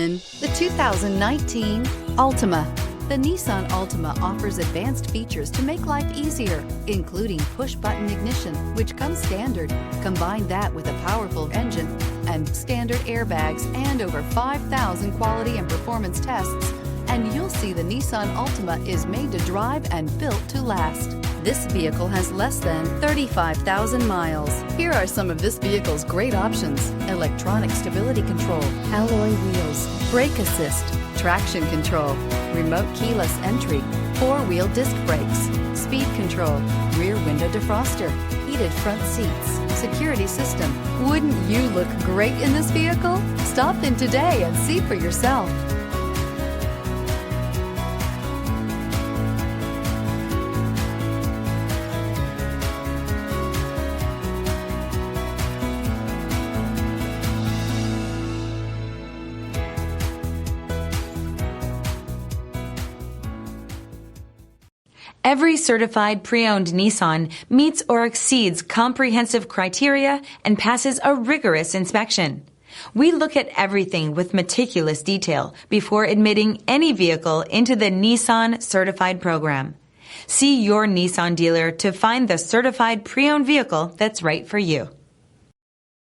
The 2019 Altima. The Nissan Altima offers advanced features to make life easier, including push-button ignition, which comes standard. Combine that with a powerful engine and standard airbags and over 5,000 quality and performance tests, and you'll see the Nissan Altima is made to drive and built to last. This vehicle has less than 35,000 miles. Here are some of this vehicle's great options: electronic stability control, alloy wheels, brake assist, traction control, remote keyless entry, four-wheel disc brakes, speed control, rear window defroster, heated front seats, security system. Wouldn't you look great in this vehicle? Stop in today and see for yourself. Every certified pre-owned Nissan meets or exceeds comprehensive criteria and passes a rigorous inspection. We look at everything with meticulous detail before admitting any vehicle into the Nissan Certified Program. See your Nissan dealer to find the certified pre-owned vehicle that's right for you.